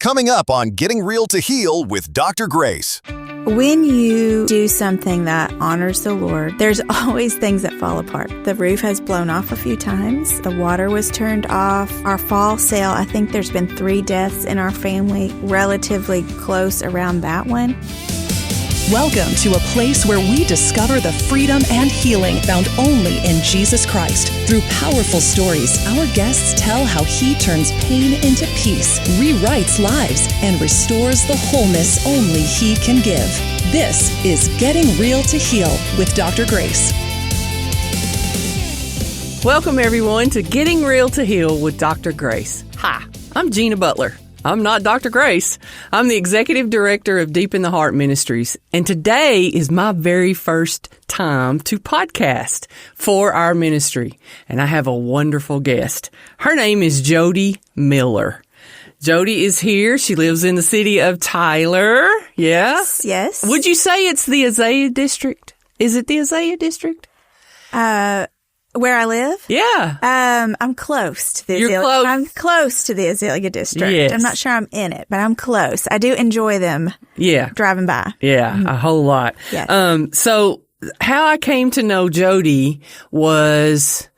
Coming up on Getting Real to Heal with Dr. Grace. When you do something that honors the Lord, there's always things that fall apart. The roof has blown off a few times. The water was turned off. Our fall sale, I think there's been 3 deaths in our family, relatively close around that one. Welcome to a place where we discover the freedom and healing found only in Jesus Christ. Through powerful stories, our guests tell how He turns pain into peace, rewrites lives, and restores the wholeness only He can give. This is Getting Real to Heal with Dr. Grace. Welcome, everyone, to Getting Real to Heal with Dr. Grace. Hi, I'm Gina Butler. I'm not Dr. Grace. I'm the Executive Director of Deep in the Heart Ministries, and today is my very first time to podcast for our ministry, and I have a wonderful guest. Her name is Jodi Miller. Jodi is here. She lives in the city of Tyler. Yeah? Yes. Would you say it's the Isaiah District? Is it the Isaiah District? Where I live? Yeah. I'm close to the You're Azalea. close. I'm close to the Azalea District. Yes. I'm not sure I'm in it, but I'm close. I do enjoy them. Yeah. Driving by. Yeah, a whole lot. Yes. So how I came to know Jodi was,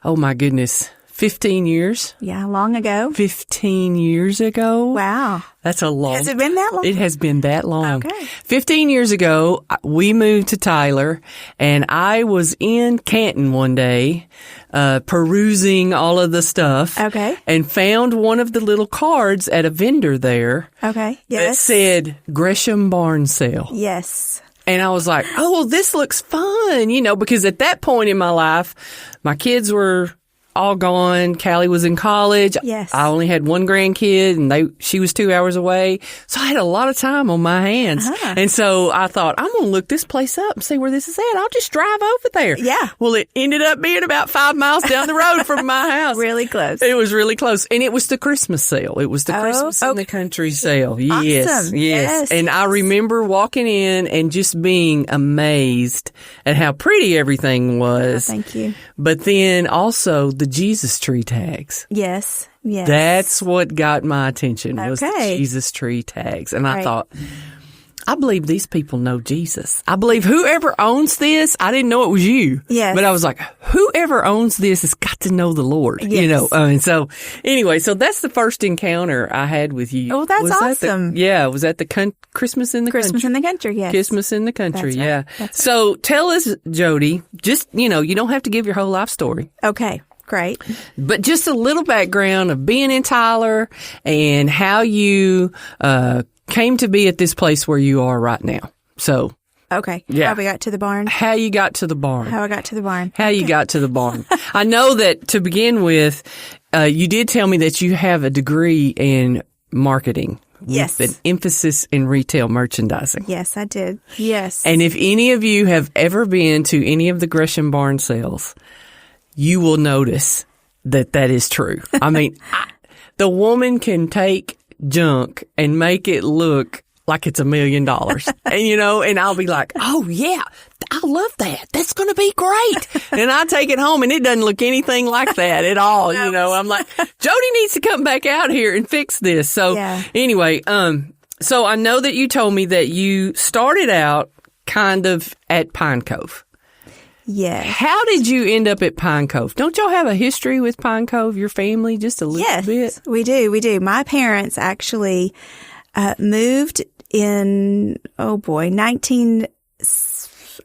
oh my goodness, 15 years. Yeah, long ago. 15 years ago. Wow. That's a long. Has it been that long? It has been that long. Okay. 15 years ago, we moved to Tyler, and I was in Canton one day, perusing all of the stuff. Okay. And found one of the little cards at a vendor there. Okay. That Yes. said Gresham Barn Sale. Yes. And I was like, oh, well, this looks fun, because at that point in my life, my kids were all gone. Callie was in college. Yes. I only had one grandkid, and she was 2 hours away. So I had a lot of time on my hands. Uh-huh. And so I thought, I'm going to look this place up and see where this is at. I'll just drive over there. Yeah. Well, it ended up being about 5 miles down the road from my house. Really close. It was really close. And it was the Christmas sale. It was the Christmas in the country sale. Yes. Awesome. Yes. And Yes. I remember walking in and just being amazed at how pretty everything was. Thank you. But then also the Jesus tree tags. Yes. Yes. That's what got my attention was the Okay. Jesus tree tags. And I Right. thought, I believe these people know Jesus. I believe whoever owns this, I didn't know it was you. Yes. But I was like, whoever owns this has got to know the Lord. Yes. And so anyway, so that's the first encounter I had with you. Oh, that's Was that awesome. was that the Christmas in the Christmas country? in the country, yes. Christmas in the country, That's right. yeah. That's right. So tell us, Jodi, just, you don't have to give your whole life story. Okay. Great. But just a little background of being in Tyler and how you came to be at this place where you are right now. So, Okay. Yeah. How we got to the barn? how you got to the barn. How I got to the barn. How you got to the barn. I know that to begin with, you did tell me that you have a degree in marketing. Yes. With an emphasis in retail merchandising. Yes, I did. Yes. And if any of you have ever been to any of the Gresham Barn sales, you will notice that is true. I mean, the woman can take junk and make it look like it's $1 million. And I'll be like, oh yeah, I love that. That's going to be great. And I take it home and it doesn't look anything like that at all. I'm like, Jodi needs to come back out here and fix this. So Yeah. anyway, so I know that you told me that you started out kind of at Pine Cove. Yes. How did you end up at Pine Cove? Don't y'all have a history with Pine Cove, your family, just a little bit? Yes, we do. We do. My parents actually moved in,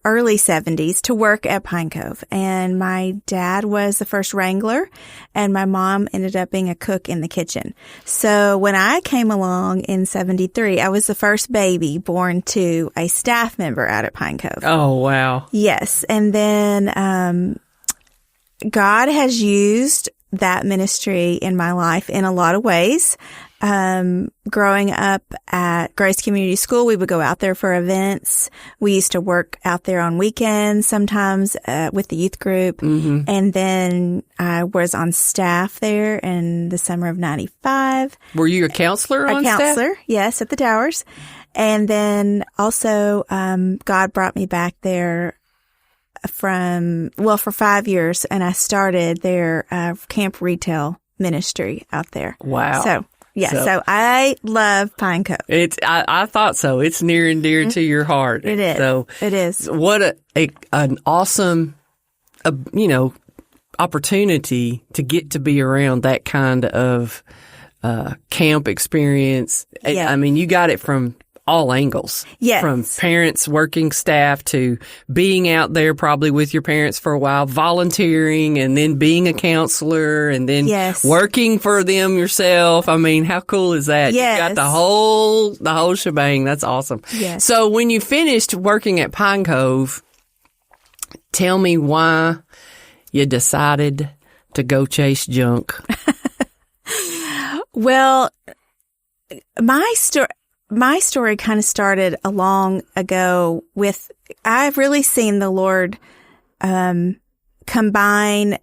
early 70s to work at Pine Cove. And my dad was the first wrangler, and my mom ended up being a cook in the kitchen. So when I came along in 73, I was the first baby born to a staff member out at Pine Cove. Oh, wow. Yes. And then God has used that ministry in my life in a lot of ways. Growing up at Grace Community School, we would go out there for events. We used to work out there on weekends, sometimes with the youth group. Mm-hmm. And then I was on staff there in the summer of 95. Were you a counselor on staff? A counselor, yes, at the Towers. And then also God brought me back there for 5 years, and I started their camp retail ministry out there. Wow. So So I love Pine Cove. I thought so. It's near and dear to your heart. It is. So it is. What an awesome, opportunity to get to be around that kind of camp experience. Yeah. I mean, you got it from all angles. Yes. From parents, working staff, to being out there probably with your parents for a while, volunteering, and then being a counselor, and then working for them yourself. I mean, how cool is that? Yes. You got the whole shebang. That's awesome. Yes. So when you finished working at Pine Cove, tell me why you decided to go chase junk. Well, my story kind of started a long ago with, I've really seen the Lord combine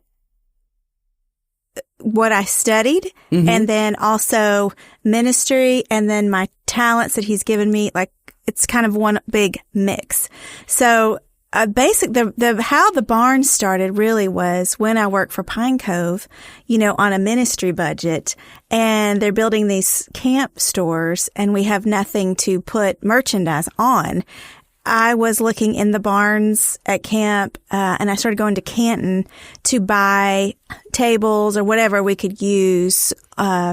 what I studied and then also ministry and then my talents that he's given me. Like, it's kind of one big mix. So how the barn started really was when I worked for Pine Cove, on a ministry budget, and they're building these camp stores and we have nothing to put merchandise on. I was looking in the barns at camp, and I started going to Canton to buy tables or whatever we could use,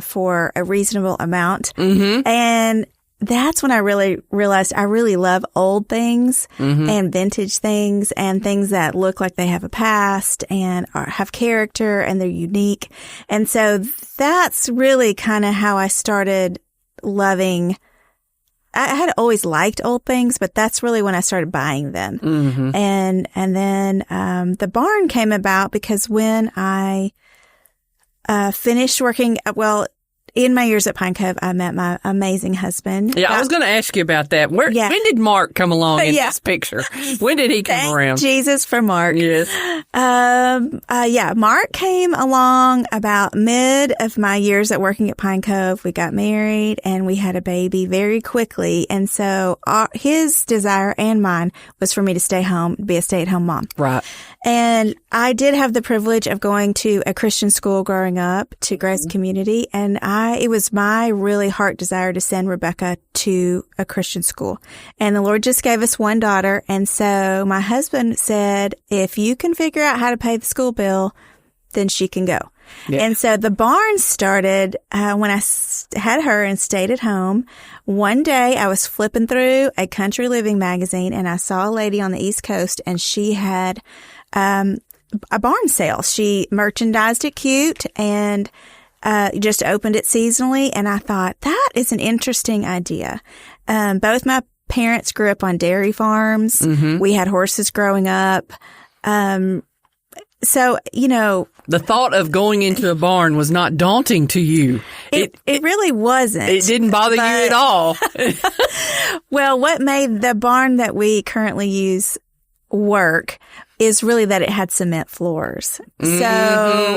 for a reasonable amount. Mm-hmm. And that's when I really realized I really love old things and vintage things and things that look like they have a past and have character and they're unique. And so that's really kind of how I started loving. I had always liked old things, but that's really when I started buying them. Mm-hmm. And then the barn came about because when I finished working, in my years at Pine Cove, I met my amazing husband. Yeah, I was going to ask you about that. When did Mark come along in this picture? When did he come around? Jesus for Mark. Yes. Mark came along about mid of my years at working at Pine Cove. We got married and we had a baby very quickly. And so his desire and mine was for me to stay home, be a stay-at-home mom. Right. And I did have the privilege of going to a Christian school growing up, to Grace Community, and it was my really heart desire to send Rebecca to a Christian school. And the Lord just gave us one daughter, and so my husband said, if you can figure out how to pay the school bill, then she can go. Yeah. And so the barn started when I had her and stayed at home. One day I was flipping through a country living magazine and I saw a lady on the East Coast, and she had a barn sale. She merchandised it cute and just opened it seasonally. And I thought, that is an interesting idea. Both my parents grew up on dairy farms. Mm-hmm. We had horses growing up. So, the thought of going into a barn was not daunting to you. It really wasn't. It didn't bother you at all. Well, what made the barn that we currently use work is really that it had cement floors. Mm-hmm.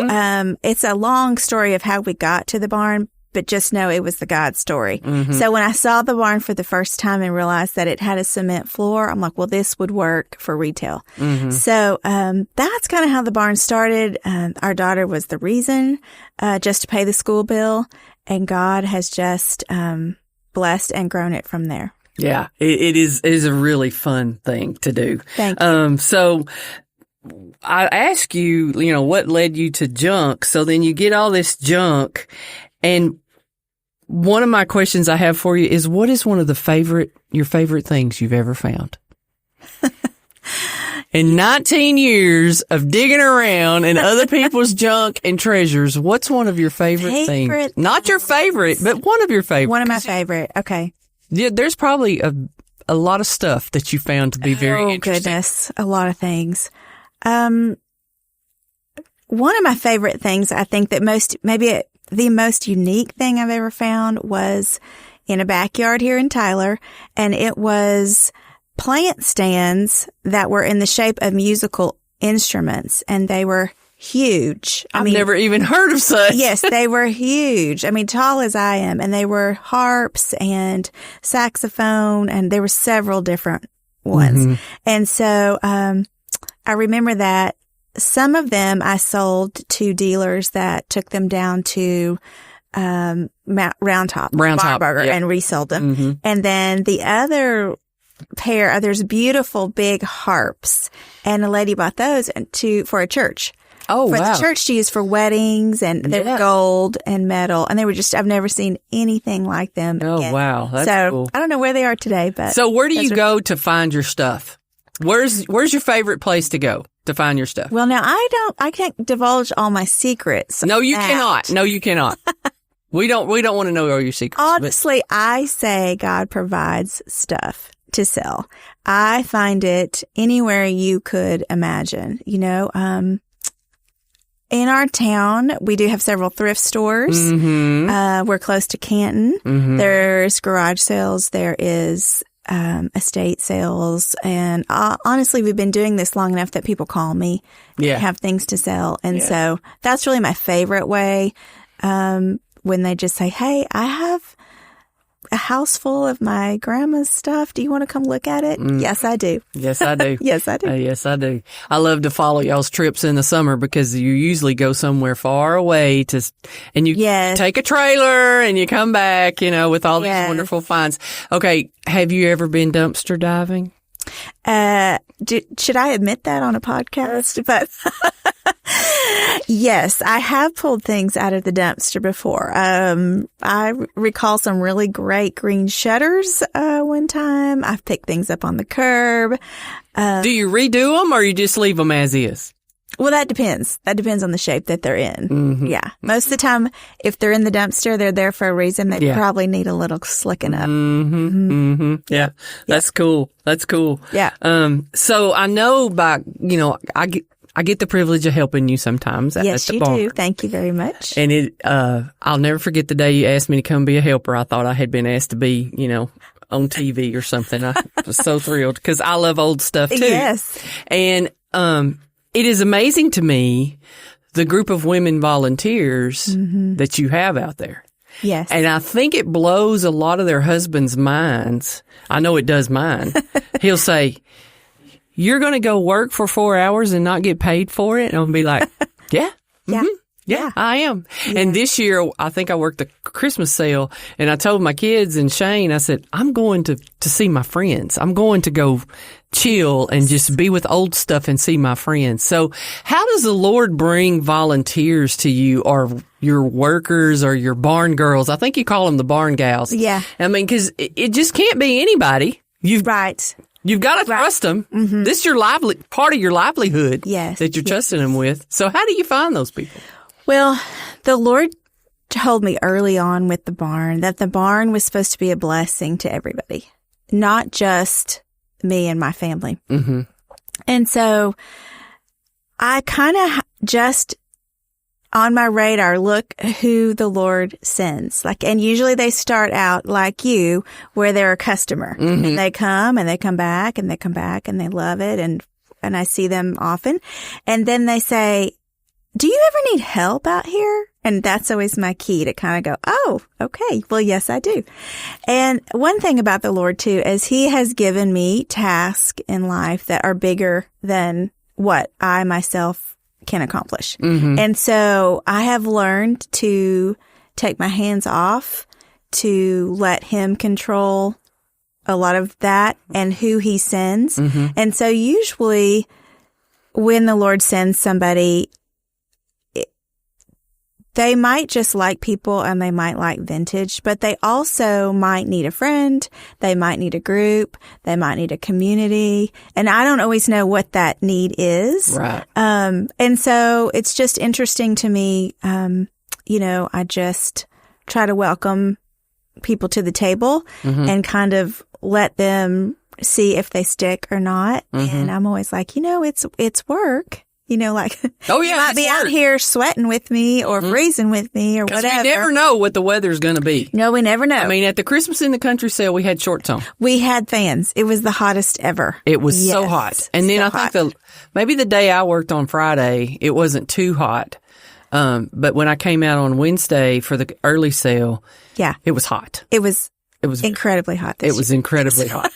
So, it's a long story of how we got to the barn, but just know it was the God story. Mm-hmm. So when I saw the barn for the first time and realized that it had a cement floor, I'm like, well, this would work for retail. Mm-hmm. So, that's kind of how the barn started. Our daughter was the reason, just to pay the school bill, and God has just, blessed and grown it from there. Yeah, it is a really fun thing to do. Thank you. So I ask you, what led you to junk? So then you get all this junk, and one of my questions I have for you is, what is one of your favorite things you've ever found? In 19 years of digging around in other people's junk and treasures, what's one of your favorite things? Not your favorite, but one of your favorites. One of my favorite. Okay. Yeah, there's probably a lot of stuff that you found to be very interesting. Oh, goodness. A lot of things. One of my favorite things, I think that the most unique thing I've ever found was in a backyard here in Tyler, and it was plant stands that were in the shape of musical instruments, and they were huge. I've never even heard of such. Yes, they were huge. Tall as I am, and they were harps and saxophone, and there were several different ones. Mm-hmm. And so, I remember that some of them I sold to dealers that took them down to Round Top Burger, and resold them. And then the other pair, there's beautiful big harps, and a lady bought those for a church. Oh, for wow. the church to use for weddings, and they're gold and metal, and they were I've never seen anything like them again. Wow. That's cool. I don't know where they are today, but. So where do you go to find your stuff? Where's your favorite place to go to find your stuff? Well, now I can't divulge all my secrets. No, you cannot. No, you cannot. We don't want to know all your secrets. Honestly, I say God provides stuff to sell. I find it anywhere you could imagine, in our town, we do have several thrift stores. We're close to Canton. There's garage sales. There is estate sales. And honestly, we've been doing this long enough that people call me and have things to sell. And so that's really my favorite way. When they just say, hey, I have a house full of my grandma's stuff. Do you want to come look at it? Yes, I do. Yes, I do. Yes, I do. Yes, I do. I love to follow y'all's trips in the summer because you usually go somewhere far away and you take a trailer and you come back, with all these wonderful finds. Okay. Have you ever been dumpster diving? Should I admit that on a podcast? But yes, I have pulled things out of the dumpster before. I recall some really great green shutters one time. I've picked things up on the curb. Do you redo them or you just leave them as is? Well, that depends. That depends on the shape that they're in. Yeah. Most of the time, if they're in the dumpster, they're there for a reason. They probably need a little slicking up. Yeah. That's cool. That's cool. Yeah. So I know I get the privilege of helping you sometimes at the bar. Yes, you do. Thank you very much. And I'll never forget the day you asked me to come be a helper. I thought I had been asked to be, on TV or something. I was so thrilled because I love old stuff too. Yes. And, it is amazing to me, the group of women volunteers that you have out there. Yes. And I think it blows a lot of their husbands' minds. I know it does mine. He'll say, you're going to go work for 4 hours and not get paid for it? And I'll be like, yeah. Yeah, I am. Yeah. And this year, I think I worked the Christmas sale, and I told my kids and Shane, I said, I'm going to see my friends. I'm going to go chill and just be with old stuff and see my friends. So how does the Lord bring volunteers to you, or your workers or your barn girls? I think you call them the barn gals. Yeah. I mean, because it just can't be anybody. You've got to trust them. This is your part of your livelihood that you're trusting them with. So how do you find those people? Well, the Lord told me early on with the barn that the barn was supposed to be a blessing to everybody, not just me and my family. And so I kind of just on my radar look who the Lord sends. And usually they start out like you, where they're a customer. And they come and they come back and they come back and they love it. And I see them often. And then they say, do you ever need help out here? And that's always my key to kind of go, oh, okay. Well, yes, I do. And one thing about the Lord too, is he has given me tasks in life that are bigger than what I myself can accomplish. And so I have learned to take my hands off, to let him control a lot of that and who he sends. And so usually when the Lord sends somebody, they might just like people and they might like vintage, but they also might need a friend. They might need a group. They might need a community. And I don't always know what that need is. Right. And so it's just interesting to me. I just try to welcome people to the table and kind of let them see if they stick or not. And I'm always like, it's work. Oh yeah, you might be out here sweating with me or freezing with me or whatever. We never know what the weather's going to be. No, we never know. I mean, at the Christmas in the Country sale, we had shorts on. We had fans. It was the hottest ever. It was so hot. And then I think maybe the day I worked on Friday, it wasn't too hot. But when I came out on Wednesday for the early sale, it was hot. It was incredibly hot this It was incredibly hot.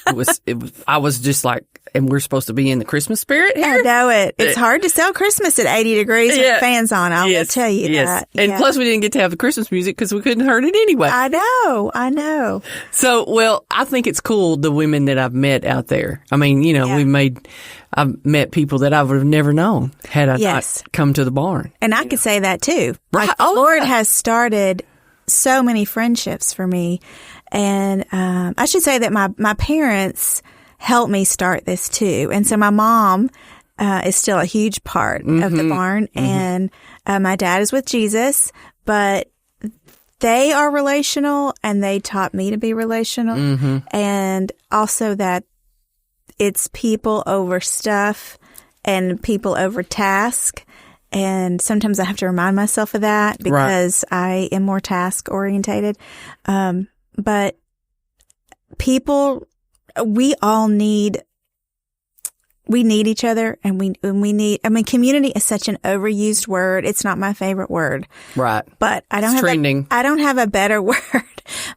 I was just like, and we're supposed to be in the Christmas spirit here? I know it. It's hard to sell Christmas at 80 degrees with fans on. I will tell you that. And plus we didn't get to have the Christmas music because we couldn't heard it anyway. I know. So, well, I think it's cool, the women that I've met out there. I mean, I've met people that I would have never known had I not come to the barn. And I could say that too. Right. Like, the Lord has started so many friendships for me. And I should say that my parents helped me start this too. And so my mom is still a huge part of the barn. And my dad is with Jesus, but they are relational and they taught me to be relational. And also that it's people over stuff and people over task. And sometimes I have to remind myself of that because I am more task orientated. But people, we need each other, and we need, I mean, community is such an overused word. It's not my favorite word. Right. But I don't have a better word,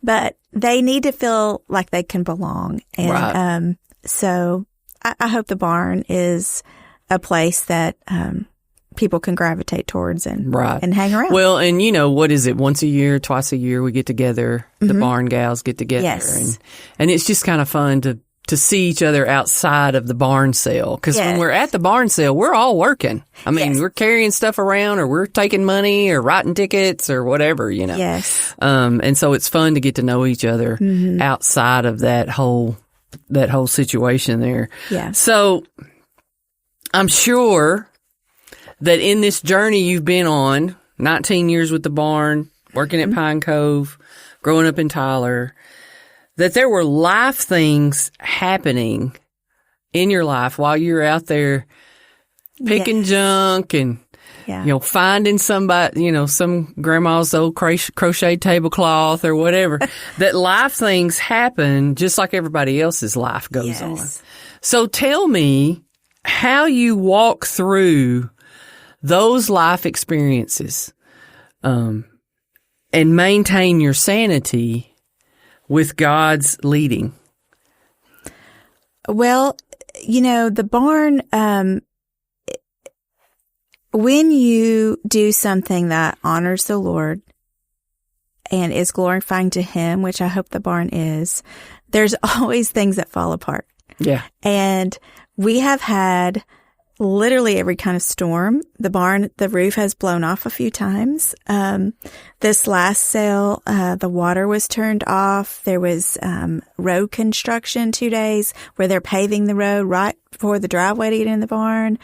but they need to feel like they can belong. And, so I hope the barn is a place that, people can gravitate towards and hang around. Well, and what is it? Once a year, twice a year, we get together. The barn gals get together. Yes. And it's just kind of fun to see each other outside of the barn sale. Because when we're at the barn sale, we're all working. I mean, we're carrying stuff around, or we're taking money, or writing tickets, or whatever, Yes. And so it's fun to get to know each other outside of that whole situation there. Yeah. So I'm sure that in this journey you've been on, 19 years with the barn, working at Pine Cove, growing up in Tyler, that there were life things happening in your life while you were out there picking junk and, finding somebody, some grandma's old crochet tablecloth or whatever, that life things happen just like everybody else's life goes on. So tell me how you walk through those life experiences, and maintain your sanity with God's leading. Well, the barn, when you do something that honors the Lord and is glorifying to Him, which I hope the barn is, there's always things that fall apart. Yeah. And we have had literally every kind of storm. The barn, the roof has blown off a few times. This last sale, the water was turned off. There was road construction 2 days where they're paving the road right before the driveway to get in the barn.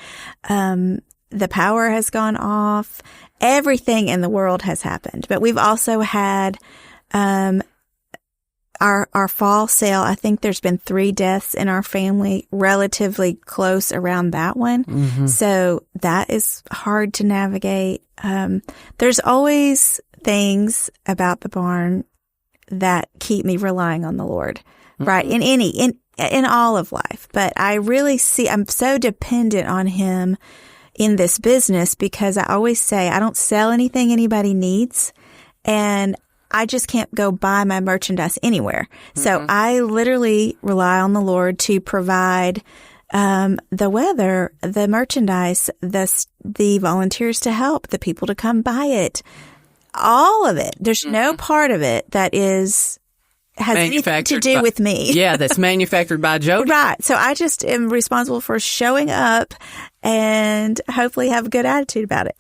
The power has gone off. Everything in the world has happened. But we've also had our fall sale. I think there's been 3 deaths in our family relatively close around that one. So that is hard to navigate. There's always things about the barn that keep me relying on the Lord, right? In all of life. But I really I'm so dependent on Him in this business because I always say I don't sell anything anybody needs, and I just can't go buy my merchandise anywhere. So I literally rely on the Lord to provide the weather, the merchandise, the volunteers to help, the people to come buy it, all of it. There's no part of it that has anything to do with me. Yeah, that's manufactured by Jodi. Right. So I just am responsible for showing up and hopefully have a good attitude about it.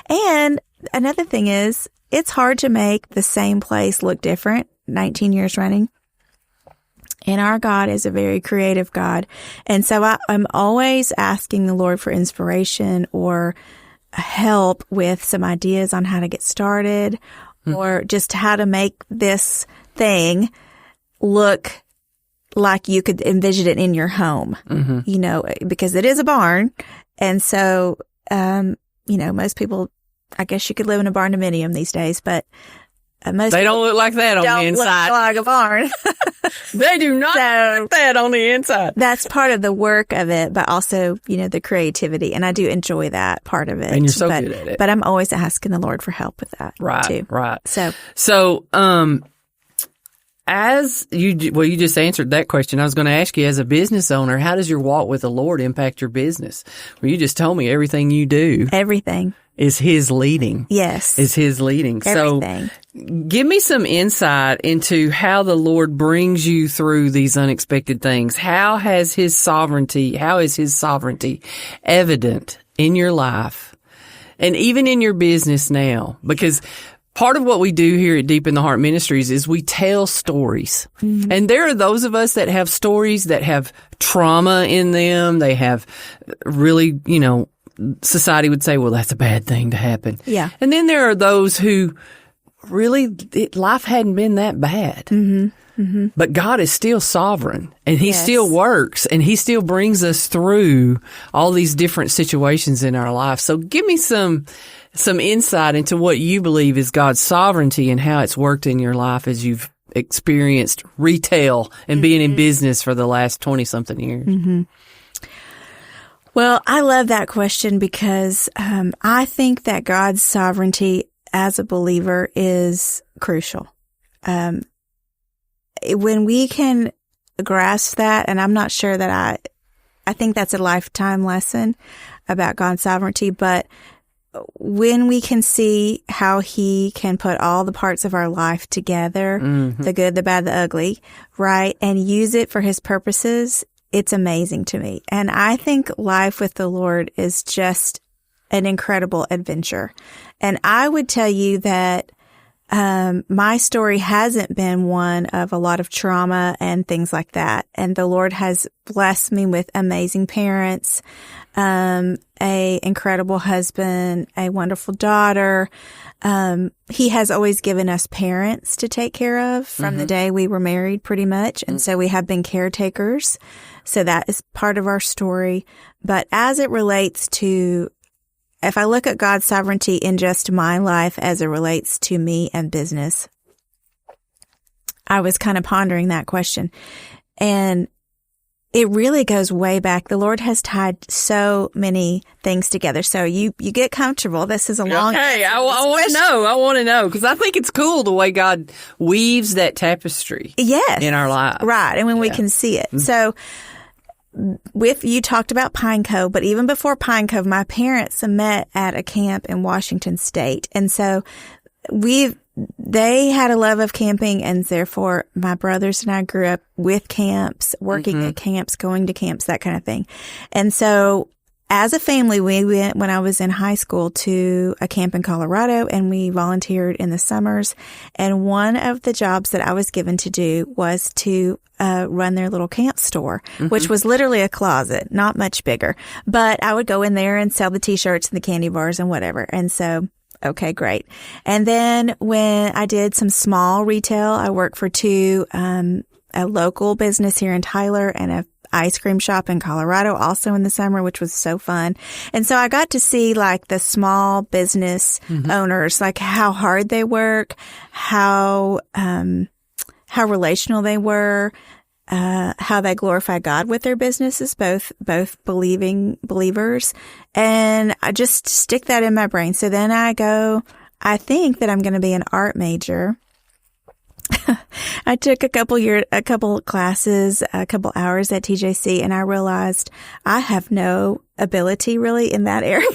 And another thing is, it's hard to make the same place look different 19 years running. And our God is a very creative God. And so I'm always asking the Lord for inspiration or help with some ideas on how to get started or just how to make this thing look like you could envision it in your home, because it is a barn. And so, most people, I guess you could live in a barndominium these days, but most they don't look like that on the inside. Look like a barn. They do not look like that on the inside. That's part of the work of it, but also, the creativity. And I do enjoy that part of it. And you're so good at it. But I'm always asking the Lord for help with that too. Right. So, you just answered that question. I was going to ask you, as a business owner, how does your walk with the Lord impact your business? Well, you just told me everything you do. Everything. Is His leading. Yes. Is His leading. Everything. So give me some insight into how the Lord brings you through these unexpected things. How is His sovereignty evident in your life and even in your business now? Because part of what we do here at Deep in the Heart Ministries is we tell stories. Mm-hmm. And there are those of us that have stories that have trauma in them. They have really, society would say, well, that's a bad thing to happen. Yeah. And then there are those who really, life hadn't been that bad. Mm-hmm. Mm-hmm. But God is still sovereign, and He still works, and He still brings us through all these different situations in our life. So give me some insight into what you believe is God's sovereignty and how it's worked in your life as you've experienced retail and being in business for the last 20-something years. Mm-hmm. Well, I love that question because I think that God's sovereignty as a believer is crucial. When we can grasp that, and I'm not sure that I think that's a lifetime lesson about God's sovereignty, but when we can see how He can put all the parts of our life together, the good, the bad, the ugly, right, and use it for His purposes, it's amazing to me. And I think life with the Lord is just an incredible adventure. And I would tell you that my story hasn't been one of a lot of trauma and things like that. And the Lord has blessed me with amazing parents, a incredible husband, a wonderful daughter. He has always given us parents to take care of from the day we were married, pretty much. And so we have been caretakers. So that is part of our story. But as it relates to, if I look at God's sovereignty in just my life as it relates to me and business, I was kind of pondering that question. And it really goes way back. The Lord has tied so many things together. So you get comfortable. This is a long. Okay, I want to know because I think it's cool the way God weaves that tapestry. Yes, in our lives, right? And when we can see it. So, you talked about Pine Cove, but even before Pine Cove, my parents met at a camp in Washington State, and so they had a love of camping, and therefore my brothers and I grew up with camps, working at camps, going to camps, that kind of thing. And so as a family, we went when I was in high school to a camp in Colorado, and we volunteered in the summers. And one of the jobs that I was given to do was to run their little camp store, which was literally a closet, not much bigger. But I would go in there and sell the T-shirts and the candy bars and whatever. And so, okay, great. And then when I did some small retail, I worked for a local business here in Tyler and a ice cream shop in Colorado also in the summer, which was so fun. And so I got to see like the small business owners, like how hard they work, how relational they were, how they glorify God with their businesses, both believing believers. And I just stick that in my brain. So then I think that I'm going to be an art major. I took a couple classes, a couple hours at TJC, and I realized I have no ability really in that area.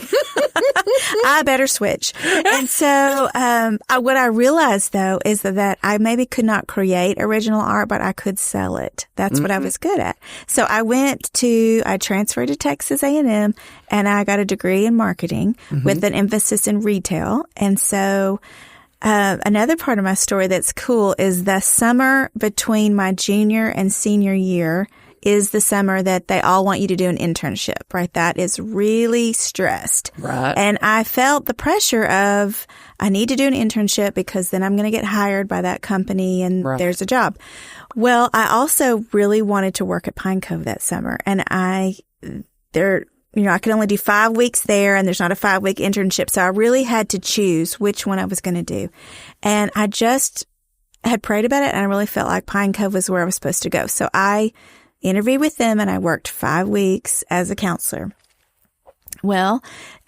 I better switch. And so, what I realized though is that I maybe could not create original art, but I could sell it. That's what I was good at. So I transferred to Texas A&M, and I got a degree in marketing with an emphasis in retail. And so, another part of my story that's cool is the summer between my junior and senior year is the summer that they all want you to do an internship, right? That is really stressed. Right. And I felt the pressure of, I need to do an internship because then I'm going to get hired by that company and there's a job. Well, I also really wanted to work at Pine Cove that summer, and I could only do 5 weeks there, and there's not a 5-week internship. So I really had to choose which one I was going to do. And I just had prayed about it, and I really felt like Pine Cove was where I was supposed to go. So I interviewed with them, and I worked 5 weeks as a counselor. Well,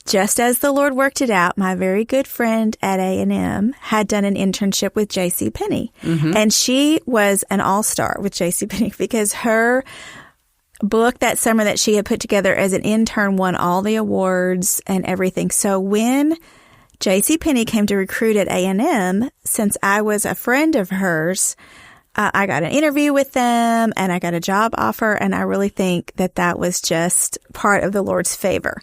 just as the Lord worked it out, my very good friend at A&M had done an internship with JCPenney. And she was an all-star with JCPenney because her book that summer that she had put together as an intern won all the awards and everything. So when JCPenney came to recruit at A&M, since I was a friend of hers, I got an interview with them and I got a job offer. And I really think that that was just part of the Lord's favor.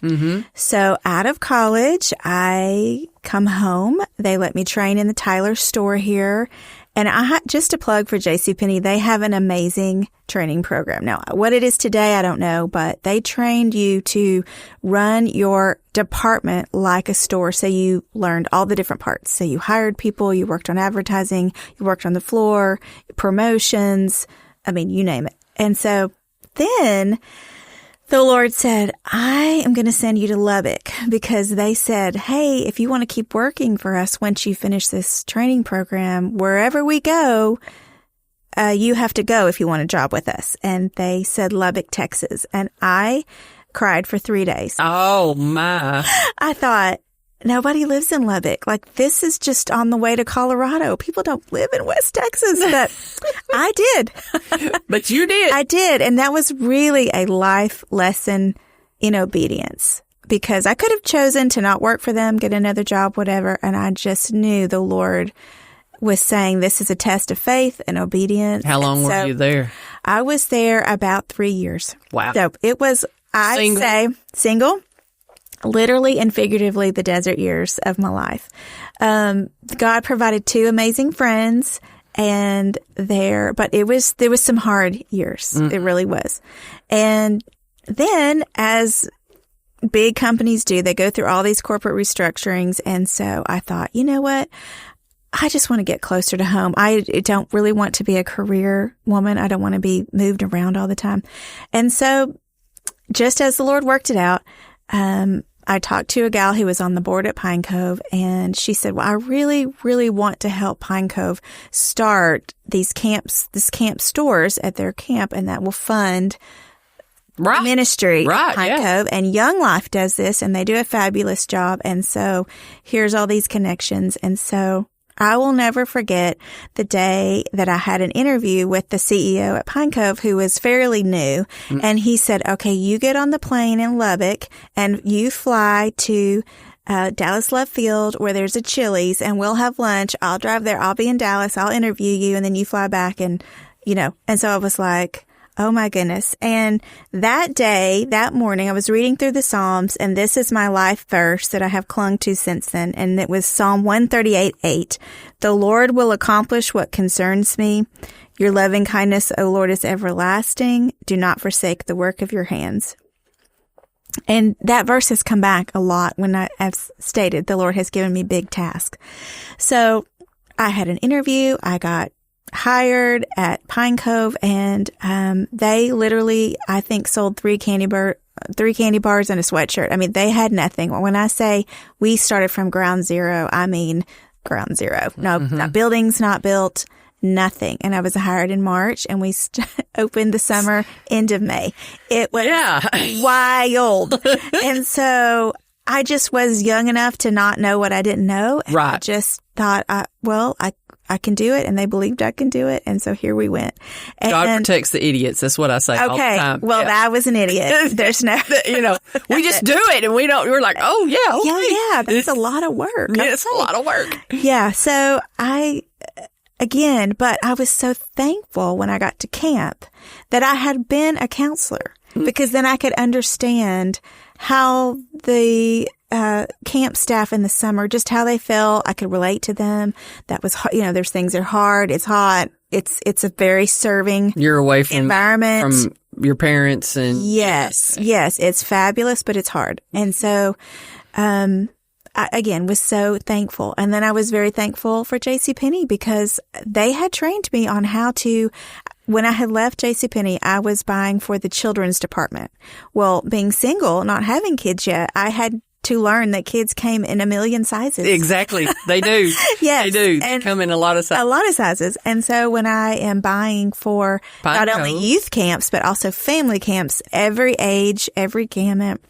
So out of college, I come home. They let me train in the Tyler store here. And just a plug for JCPenney, they have an amazing training program. Now, what it is today, I don't know, but they trained you to run your department like a store. So you learned all the different parts. So you hired people, you worked on advertising, you worked on the floor, promotions, I mean, you name it. And so then the Lord said, I am going to send you to Lubbock because they said, hey, if you want to keep working for us once you finish this training program, wherever we go, you have to go if you want a job with us. And they said Lubbock, Texas. And I cried for 3 days. Oh, my. I thought, nobody lives in Lubbock. Like, this is just on the way to Colorado. People don't live in West Texas, but I did. But you did. I did. And that was really a life lesson in obedience because I could have chosen to not work for them, get another job, whatever. And I just knew the Lord was saying this is a test of faith and obedience. How long were you there? I was there about 3 years. Wow. So it was, I'd say, single. Literally and figuratively the desert years of my life. God provided 2 amazing friends and but there was some hard years. It really was. And then as big companies do, they go through all these corporate restructurings. And so I thought, you know what? I just want to get closer to home. I don't really want to be a career woman. I don't want to be moved around all the time. And so just as the Lord worked it out, I talked to a gal who was on the board at Pine Cove, and she said, well, I really, really want to help Pine Cove start these camp stores at their camp, and that will fund ministry at Pine Cove. And Young Life does this, and they do a fabulous job. And so here's all these connections. And so I will never forget the day that I had an interview with the CEO at Pine Cove who was fairly new. And he said, okay, you get on the plane in Lubbock and you fly to Dallas Love Field where there's a Chili's and we'll have lunch. I'll drive there. I'll be in Dallas. I'll interview you. And then you fly back and, and so I was like, oh my goodness. And that day, that morning, I was reading through the Psalms, and this is my life verse that I have clung to since then. And it was Psalm 138:8. The Lord will accomplish what concerns me. Your loving kindness, O Lord, is everlasting. Do not forsake the work of your hands. And that verse has come back a lot when I have stated the Lord has given me big tasks. So I had an interview. I got hired at Pine Cove, and they literally, I think, sold 3 candy bars and a sweatshirt. I mean, they had nothing. When I say we started from ground zero, I mean ground zero. No, not buildings, not built, nothing. And I was hired in March, and we opened the summer end of May. It was wild. And so I just was young enough to not know what I didn't know. And I just thought, I can do it, and they believed I can do it, and so here we went. And God protects the idiots. That's what I say all the time. Well, I was an idiot. There's no, we just do it, and we're like, oh yeah, okay. yeah. That's a lot of work. It's a lot of work. Yeah. So but I was so thankful when I got to camp that I had been a counselor because then I could understand how the camp staff in the summer, just how they felt. I could relate to them. That was, there's things that are hard. It's hot. It's a very serving You're away from environment. From your parents and yes, it's fabulous, but it's hard. And so, I, again, was so thankful. And then I was very thankful for JCPenney because they had trained me on how to. When I had left JCPenney, I was buying for the children's department. Well, being single, not having kids yet, I had to learn that kids came in a million sizes. Exactly. They do. Yes. They do. And come in a lot of sizes. A lot of sizes. And so when I am buying for not only youth camps, but also family camps, every age, every gamut,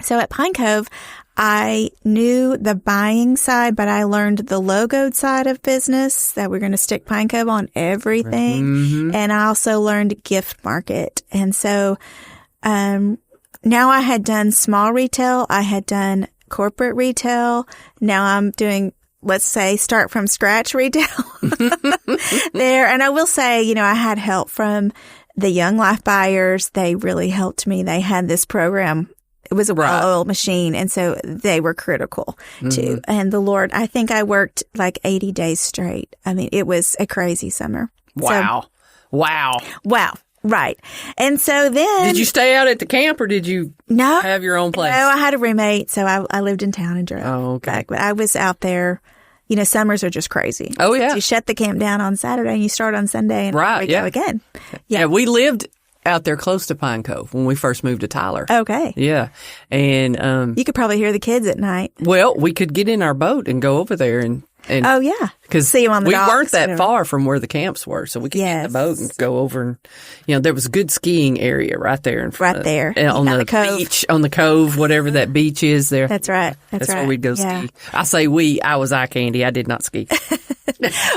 So at Pine Cove, I knew the buying side, but I learned the logoed side of business, that we're going to stick Pine Cove on everything. Mm-hmm. And I also learned gift market. And so, now I had done small retail. I had done corporate retail. Now I'm doing, let's say, start from scratch retail there. And I will say, you know, I had help from the Young Life buyers. They really helped me. They had this program. It was a well-oiled machine. And so they were critical too. And the Lord, I think I worked like 80 days straight. I mean, it was a crazy summer. Wow. Wow. Right. And so then. Did you stay out at the camp or did you have your own place? No, I had a roommate. So I lived in town and drove back. But I was out there. You know, summers are just crazy. Oh, yeah. You shut the camp down on Saturday and you start on Sunday and we go again. Yeah, we lived out there close to Pine Cove when we first moved to Tyler. Okay. Yeah. And you could probably hear the kids at night. Well, we could get in our boat and go over there and oh, yeah. Because see them on the docks, weren't that far from where the camps were, so we could get in the boat and go over. And you know, there was a good skiing area right there in front. Right there on the cove. beach, on the cove, whatever that beach is there. That's right. That's where we'd go ski. I say I was eye candy. I did not ski.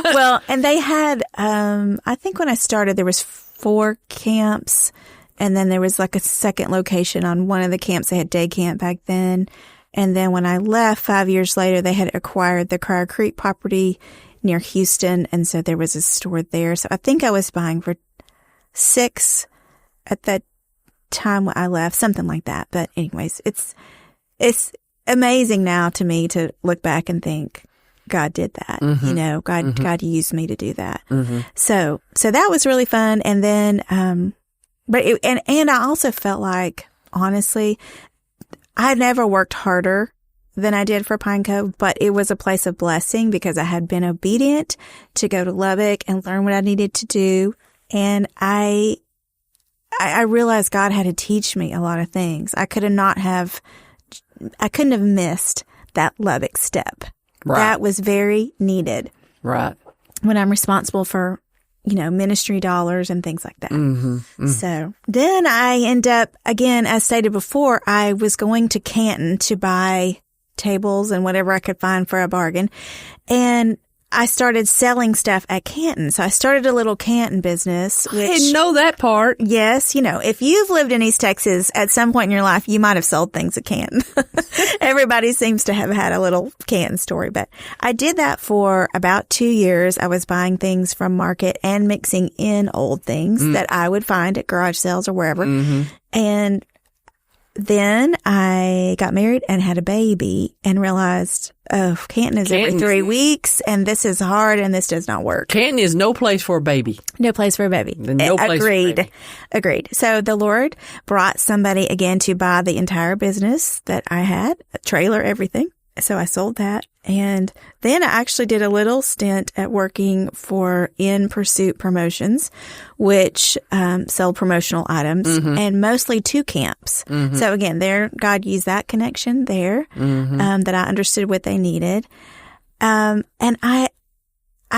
Well, and they had, I think when I started, there was 4 camps, and then there was like a second location on one of the camps. They had day camp back then. And then when I left 5 years later, they had acquired the Crier Creek property near Houston. And so there was a store there. So I think I was buying for 6 at that time when I left, something like that. But anyways, it's amazing now to me to look back and think God did that. You know, God used me to do that. So that was really fun. And then, and I also felt like, honestly, I had never worked harder than I did for Pine Cove, but it was a place of blessing because I had been obedient to go to Lubbock and learn what I needed to do. And I realized God had to teach me a lot of things. I couldn't have missed that Lubbock step. Right. That was very needed. Right. When I'm responsible for, you know, ministry dollars and things like that. So then I end up, again, as stated before, I was going to Canton to buy tables and whatever I could find for a bargain. And I started selling stuff at Canton. So I started a little Canton business. I didn't know that part. Yes. You know, if you've lived in East Texas at some point in your life, you might have sold things at Canton. Everybody seems to have had a little Canton story, but I did that for about 2 years. I was buying things from market and mixing in old things that I would find at garage sales or wherever. And then I got married and had a baby and realized, Canton is every 3 weeks and this is hard and this does not work. Canton is no place for a baby. No place for a baby. No place for a baby. Agreed. So the Lord brought somebody again to buy the entire business that I had, a trailer, everything. So I sold that. And then I actually did a little stint at working for In Pursuit Promotions, which sold promotional items and mostly to camps. So again, God used that connection there that I understood what they needed. And I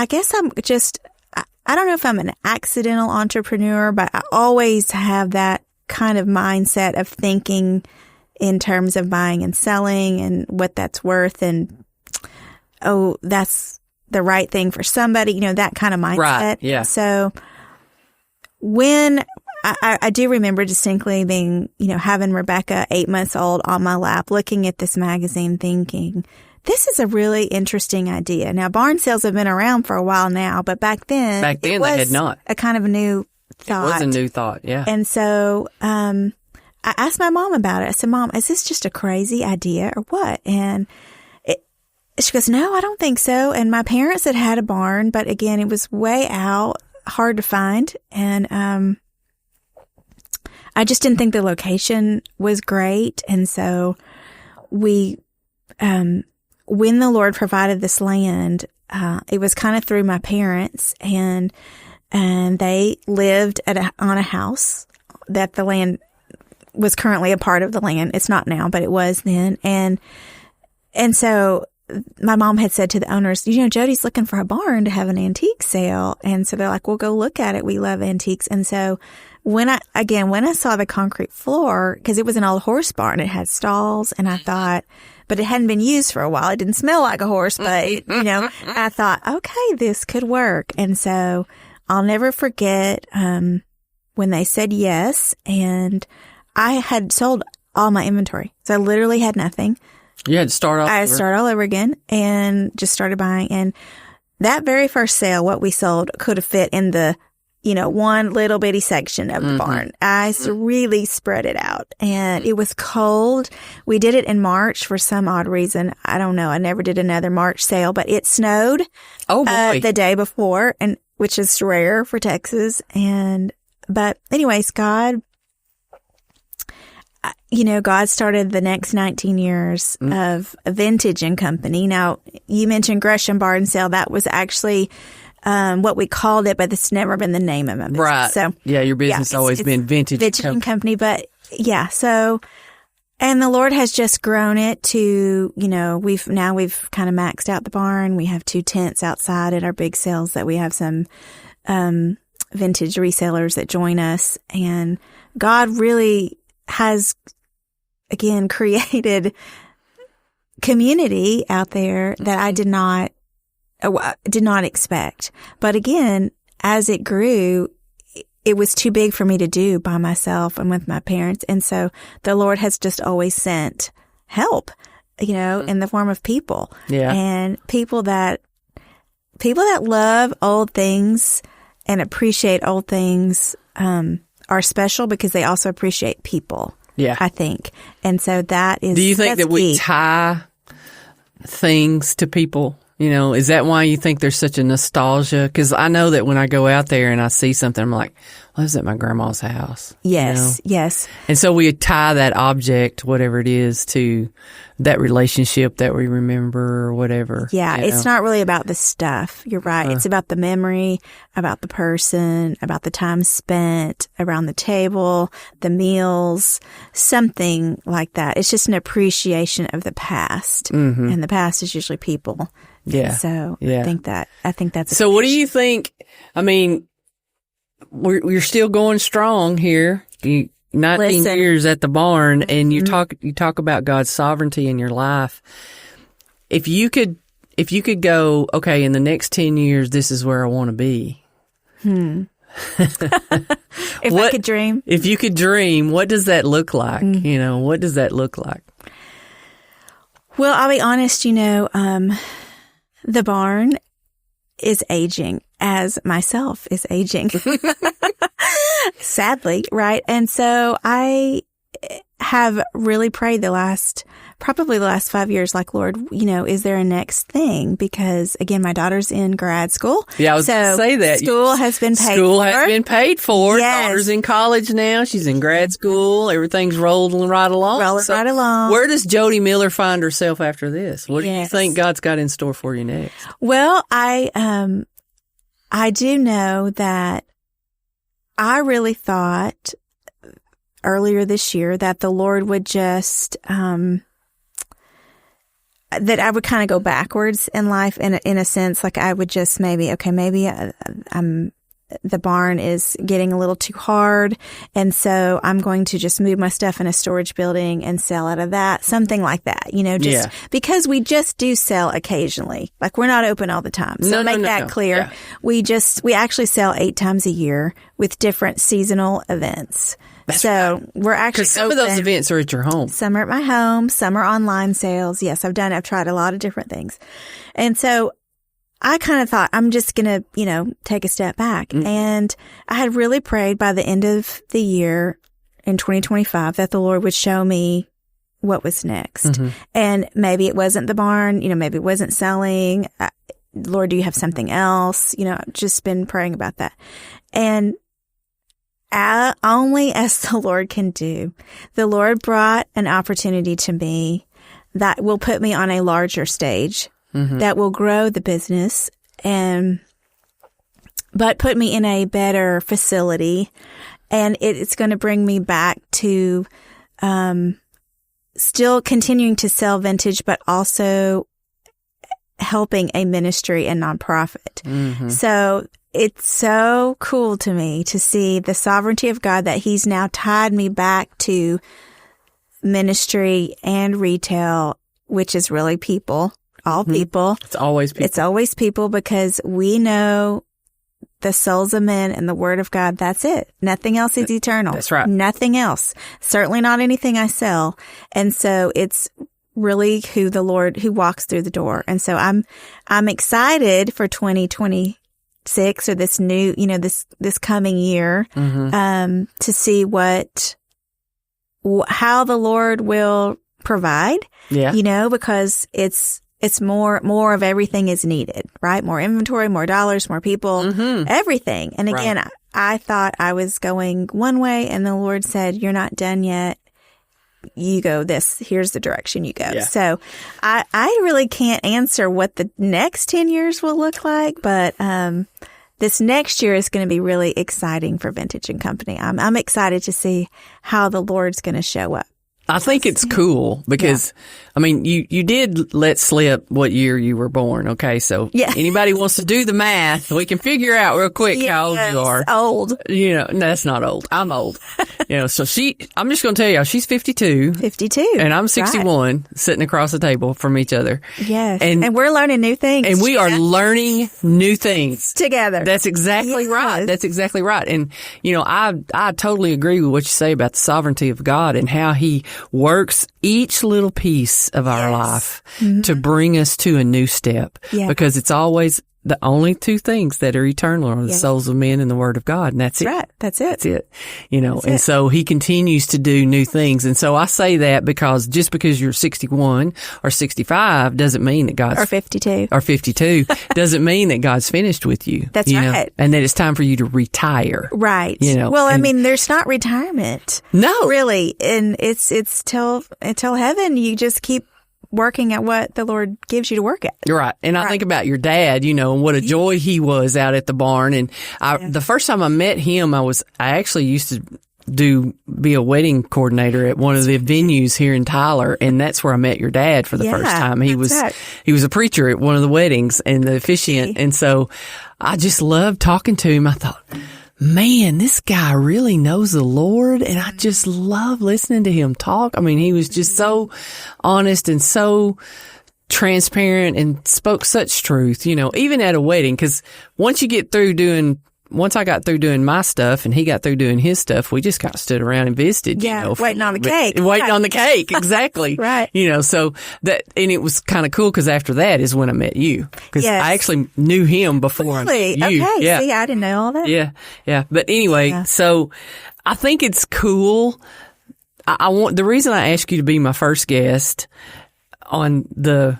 guess I'm just, I don't know if I'm an accidental entrepreneur, but I always have that kind of mindset of thinking in terms of buying and selling and what that's worth and, that's the right thing for somebody, you know, that kind of mindset. Right, yeah. So when I do remember distinctly being, you know, having Rebecca 8 months old on my lap, looking at this magazine thinking, this is a really interesting idea. Now, barn sales have been around for a while now, but back then they had not. A kind of a new thought. It was a new thought, yeah. And so, I asked my mom about it. I said, Mom, is this just a crazy idea or what? And she goes, no, I don't think so. And my parents had a barn, but again, it was way out, hard to find. And I just didn't think the location was great. And so when the Lord provided this land, it was kind of through my parents and they lived on a house that the land was currently a part of the land. It's not now, but it was then. And so my mom had said to the owners, Jodi's looking for a barn to have an antique sale. And so they're like, well, go look at it. We love antiques. And so when I saw the concrete floor, because it was an old horse barn, it had stalls, and I thought, but it hadn't been used for a while. It didn't smell like a horse, but I thought, okay, this could work. And so I'll never forget, when they said yes, and I had sold all my inventory. So I literally had nothing. You had to start all over. I had to start all over again and just started buying. And that very first sale, what we sold could have fit in the, one little bitty section of the barn. I really spread it out, and it was cold. We did it in March for some odd reason. I don't know. I never did another March sale, but it snowed. Oh boy. The day before, and which is rare for Texas. But anyways, God started the next 19 years of Vintage and Company. Now, you mentioned Gresham Barn Sale. That was actually what we called it, but it's never been the name of it. Right. So, yeah, your business has always been Vintage and Company. But yeah, so, and the Lord has just grown it to, we've kind of maxed out the barn. We have 2 tents outside at our big sales that we have some vintage resellers that join us. And God really has, again, created community out there that I did not expect. But again, as it grew, it was too big for me to do by myself and with my parents. And so the Lord has just always sent help, in the form of people. Yeah. And people that love old things and appreciate old things, are special because they also appreciate people. Yeah. I think. And so that is, do you think that we key. tie things to people? Is that why you think there's such a nostalgia? Because I know that when I go out there and I see something, I'm like, well, I was at my grandma's house. Yes, yes. And so we tie that object, whatever it is, to that relationship that we remember or whatever. Yeah, it's not really about the stuff. You're right. It's about the memory, about the person, about the time spent around the table, the meals, something like that. It's just an appreciation of the past. Mm-hmm. And the past is usually people. Yeah. So yeah. I think that's so what do you think? I mean, we're still going strong here. 19 years at the barn, and you talk about God's sovereignty in your life. If you could go, okay, in the next 10 years, this is where I want to be. If I could dream. If you could dream, what does that look like? What does that look like? Well, I'll be honest, the barn is aging as myself is aging. Sadly, right? And so I have really prayed probably the last 5 years, like, Lord, is there a next thing? Because again, my daughter's in grad school. Yeah, I was going to say that. School has been paid for. School has been paid for. Yes. Daughter's in college now. She's in grad school. Everything's rolling right along. Right along. Where does Jodi Miller find herself after this? What do you think God's got in store for you next? Well, I do know that I really thought earlier this year that the Lord would just, that I would kind of go backwards in life in a sense, like I would just maybe the barn is getting a little too hard. And so I'm going to just move my stuff in a storage building and sell out of that. Something like that, because we just do sell occasionally. Like we're not open all the time. So make that clear. Yeah. We actually sell 8 times a year with different seasonal events. That's so right. We're actually some open. Of those events are at your home. Some are at my home. Some are online sales. Yes, I've tried a lot of different things. And so I kind of thought I'm just going to, take a step back. Mm-hmm. And I had really prayed by the end of the year in 2025 that the Lord would show me what was next. Mm-hmm. And maybe it wasn't the barn, maybe it wasn't selling. Lord, do you have something else? I've just been praying about that. And only as the Lord can do, the Lord brought an opportunity to me that will put me on a larger stage, mm-hmm. that will grow the business but put me in a better facility. And it's going to bring me back to, still continuing to sell vintage, but also helping a ministry and nonprofit. So it's so cool to me to see the sovereignty of God, that he's now tied me back to ministry and retail, which is really people, all people. It's always people. It's always people, because we know the souls of men and the word of God. That's it. Nothing else is eternal. That's right. Nothing else. Certainly not anything I sell. And so it's really who walks through the door. And so I'm excited for 2026, or this new, this coming year, to see how the Lord will provide, because it's more of everything is needed, right? More inventory, more dollars, more people, everything. And again, I thought I was going one way, and the Lord said, you're not done yet. You go here's the direction you go. Yeah. So I really can't answer what the next 10 years will look like, but this next year is going to be really exciting for Vintage and Company. I'm excited to see how the Lord's going to show up. I think it's cool because, I mean, you did let slip what year you were born. Okay. So anybody wants to do the math, we can figure out real quick how old you are. Old. That's not old. I'm old. So I'm just going to tell you, she's 52. 52. And I'm 61, sitting across the table from each other. Yes. And we're learning new things. And we are learning new things together. That's exactly right. That's exactly right. And, I totally agree with what you say about the sovereignty of God and how he works each little piece of our life to bring us to a new step, because it's always the only two things that are eternal are the souls of men and the word of God. And that's it. Right. That's it. That's it. So he continues to do new things. And so I say that because just because you're 61 or 65 doesn't mean that God's... Or 52. Or 52 doesn't mean that God's finished with you. That's right. And that it's time for you to retire. Right. Well, there's not retirement. No. Really. And it's till heaven. You just keep working at what the Lord gives you to work at. Right. And I think about your dad, and what a joy he was out at the barn. And the first time I met him, I actually used to be a wedding coordinator at one of the venues here in Tyler. And that's where I met your dad for the first time. He was a preacher at one of the weddings and the officiant. And so I just loved talking to him. I thought, man, this guy really knows the Lord, and I just love listening to him talk. I mean, he was just so honest and so transparent and spoke such truth, even at a wedding, because once I got through doing my stuff and he got through doing his stuff, we just kind of stood around and visited, waiting on the cake. Waiting on the cake, exactly. Right. So and it was kind of cool because after that is when I met you. Because I actually knew him before really? I knew you. Okay. Yeah. See, I didn't know all that. Yeah. Yeah. But anyway, so I think it's cool. The reason I asked you to be my first guest on the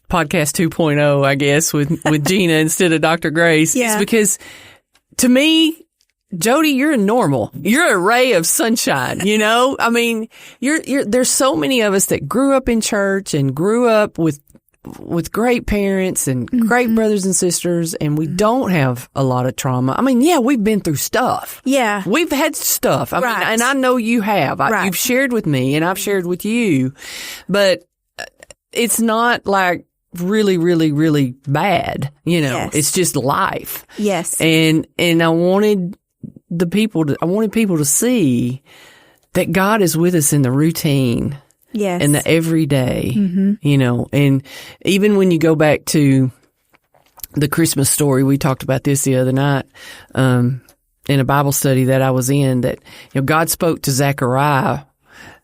podcast 2.0, I guess, with Gina instead of Dr. Grace is because, to me, Jodi, you're normal. You're a ray of sunshine, I mean, there's so many of us that grew up in church and grew up with great parents and great brothers and sisters, and we don't have a lot of trauma. I mean, we've been through stuff. Yeah. We've had stuff. I mean, and I know you have. You've shared with me and I've shared with you, but it's not like really, really, really bad. It's just life. Yes. And I wanted people to see that God is with us in the routine. Yes. And the everyday, and even when you go back to the Christmas story, we talked about this the other night, in a Bible study that I was in, that, God spoke to Zechariah,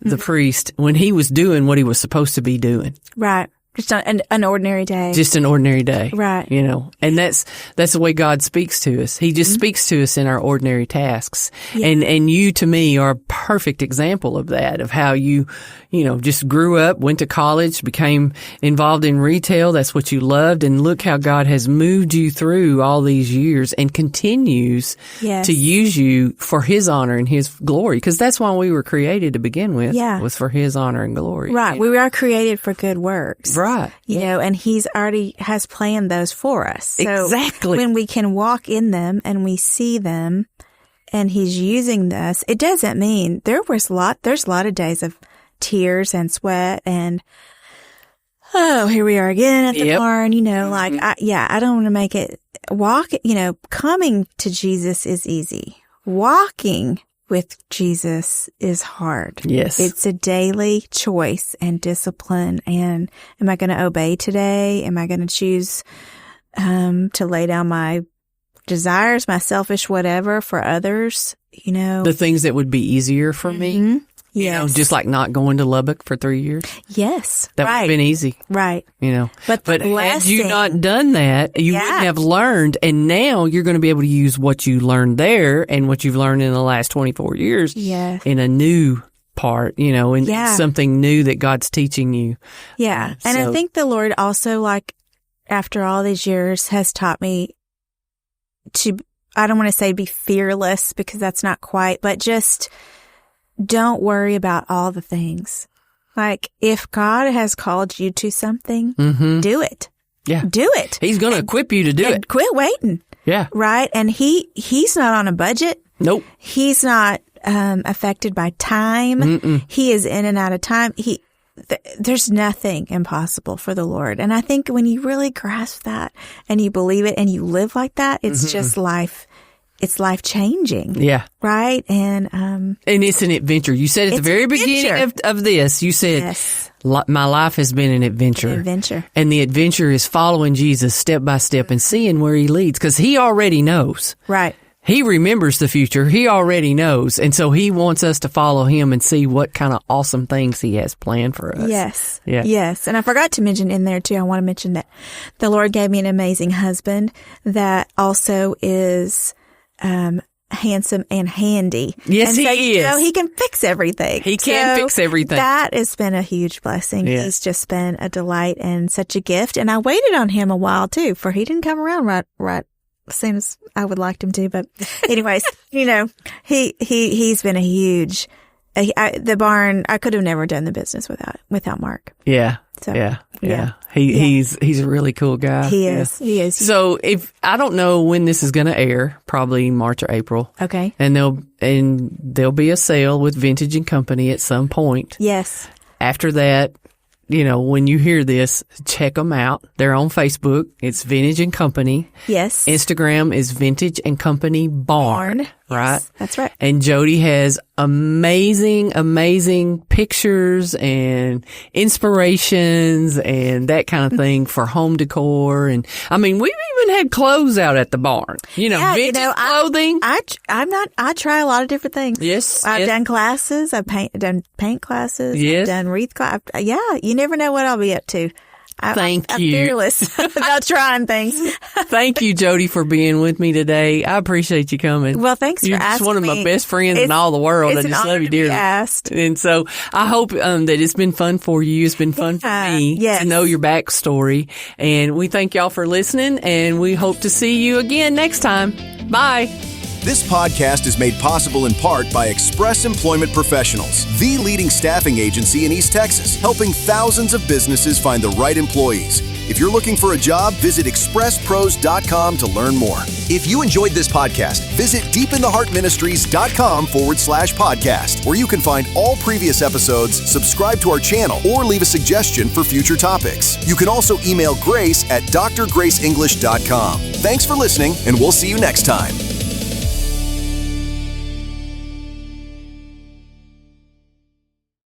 the priest, when he was doing what he was supposed to be doing. Right. Just an ordinary day. Just an ordinary day. Right. And that's the way God speaks to us. He just speaks to us in our ordinary tasks. Yeah. And you, to me, are a perfect example of that, of how you just grew up, went to college, became involved in retail. That's what you loved. And look how God has moved you through all these years and continues to use you for His honor and His glory. Because that's why we were created to begin with, was for His honor and glory. Right. We are created for good works. Right. And He's already has planned those for us. So exactly. When we can walk in them and we see them and He's using us, it doesn't mean there's a lot of days of tears and sweat and oh, here we are again at the Yep. barn, like, I don't want to make it coming to Jesus is easy. Walking with Jesus is hard. Yes. It's a daily choice and discipline. And am I going to obey today? Am I going to choose to lay down my desires, my selfish whatever for others? The things that would be easier for me. Yes. Just like not going to Lubbock for 3 years. Yes. That would have been easy. Right. But had you not done that, you wouldn't have learned. And now you're going to be able to use what you learned there and what you've learned in the last 24 years in a new part, and something new that God's teaching you. Yeah. And I think the Lord also, like, after all these years, has taught me to, I don't want to say be fearless because that's not quite, but just don't worry about all the things. Like, if God has called you to something, do it. Yeah. Do it. He's going to equip you to do it. Quit waiting. Yeah. Right? And he's not on a budget. Nope. He's not affected by time. He is in and out of time. There's nothing impossible for the Lord. And I think when you really grasp that and you believe it and you live like that, it's just life. It's life changing. Yeah. Right. And it's an adventure. You said at the very beginning of this, you said, my life has been an adventure. And the adventure is following Jesus step by step and seeing where he leads because he already knows. Right. He remembers the future. He already knows. And so he wants us to follow him and see what kind of awesome things he has planned for us. Yes. Yeah. Yes. And I forgot to mention in there too, I want to mention that the Lord gave me an amazing husband that also is handsome and handy. Yes, and he is. He can fix everything. He can fix everything. That has been a huge blessing. Yeah. He's just been a delight and such a gift. And I waited on him a while too, for he didn't come around right as soon as I would like him to. But anyways, he's been a huge, the barn, I could have never done the business without Mark. Yeah. So, yeah. He's a really cool guy. He is. So I don't know when this is going to air, probably March or April. Okay. And there'll be a sale with Vintage and Company at some point. Yes. After that, when you hear this, check them out. They're on Facebook. It's Vintage and Company. Yes. Instagram is Vintage and Company Barn. Right? Yes, that's right. And Jodi has amazing pictures and inspirations and that kind of thing for home decor. And I mean, we've even had clothes out at the barn. Vintage clothing. I try a lot of different things. Yes. I've done classes. I've done paint classes. Yes. I've done wreath class. Yeah. You never know what I'll be up to. I'm fearless about trying things. Thank you, Jodi, for being with me today. I appreciate you coming. Well, thanks You're for asking just one of my best friends in all the world. I just love you dearly. And so I hope that it's been fun for you. It's been fun for me to know your backstory. And we thank y'all for listening, and we hope to see you again next time. Bye. This podcast is made possible in part by Express Employment Professionals, the leading staffing agency in East Texas, helping thousands of businesses find the right employees. If you're looking for a job, visit expresspros.com to learn more. If you enjoyed this podcast, visit deepintheheartministries.com/podcast, where you can find all previous episodes, subscribe to our channel, or leave a suggestion for future topics. You can also email Grace at drgraceenglish.com. Thanks for listening, and we'll see you next time.